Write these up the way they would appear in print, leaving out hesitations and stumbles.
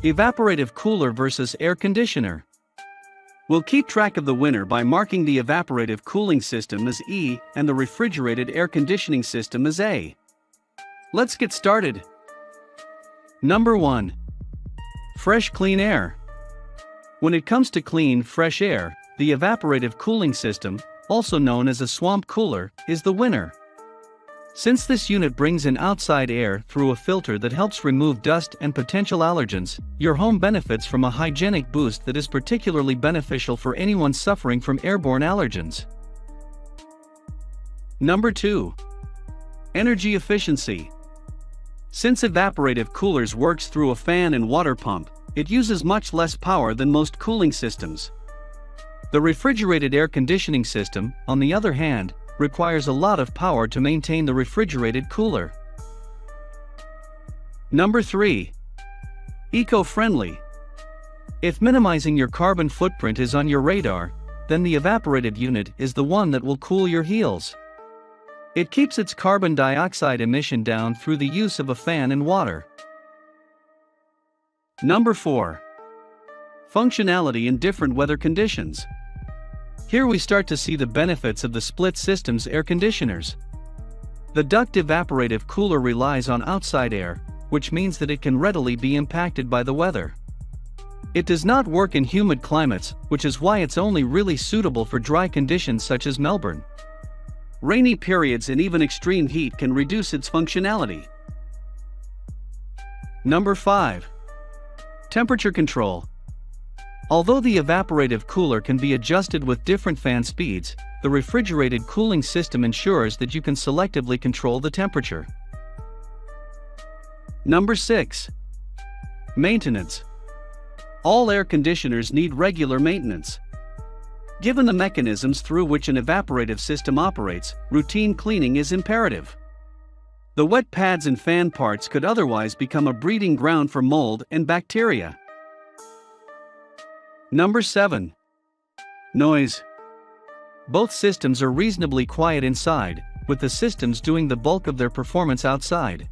Evaporative cooler versus air conditioner. We'll keep track of the winner by marking the evaporative cooling system as E and the refrigerated air conditioning system as A. Let's get started. Number 1. Fresh clean air. When it comes to clean, fresh air, the evaporative cooling system, also known as a swamp cooler, is the winner. Since this unit brings in outside air through a filter that helps remove dust and potential allergens, your home benefits from a hygienic boost that is particularly beneficial for anyone suffering from airborne allergens. Number 2. Energy efficiency. Since evaporative coolers works through a fan and water pump, it uses much less power than most cooling systems. The refrigerated air conditioning system, on the other hand, requires a lot of power to maintain the refrigerated cooler. Number 3. Eco-friendly. If minimizing your carbon footprint is on your radar, then the evaporative unit is the one that will cool your heels. It keeps its carbon dioxide emission down through the use of a fan and water. Number 4. Functionality in different weather conditions. Here we start to see the benefits of the split system's air conditioners. The duct evaporative cooler relies on outside air, which means that it can readily be impacted by the weather. It does not work in humid climates, which is why it's only really suitable for dry conditions such as Melbourne. Rainy periods and even extreme heat can reduce its functionality. Number 5. Temperature control. Although the evaporative cooler can be adjusted with different fan speeds, the refrigerated cooling system ensures that you can selectively control the temperature. Number 6. Maintenance. All air conditioners need regular maintenance. Given the mechanisms through which an evaporative system operates, routine cleaning is imperative. The wet pads and fan parts could otherwise become a breeding ground for mold and bacteria. Number 7. Noise. Both systems are reasonably quiet inside, with the systems doing the bulk of their performance outside.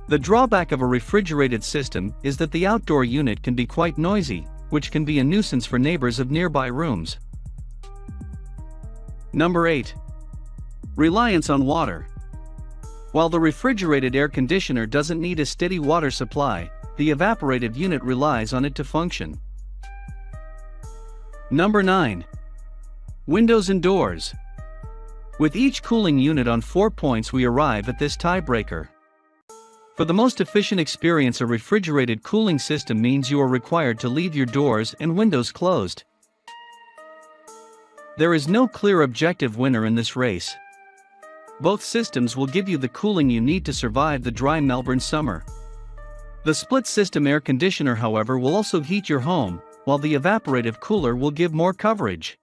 The drawback of a refrigerated system is that the outdoor unit can be quite noisy, which can be a nuisance for neighbors of nearby rooms. Number 8. Reliance on water. While the refrigerated air conditioner doesn't need a steady water supply, the evaporative unit relies on it to function. Number 9. Windows and doors. With each cooling unit on 4 points, we arrive at this tiebreaker. For the most efficient experience, a refrigerated cooling system means you are required to leave your doors and windows closed. There is no clear objective winner in this race. Both systems will give you the cooling you need to survive the dry Melbourne summer. The split system air conditioner, however, will also heat your home, while the evaporative cooler will give more coverage.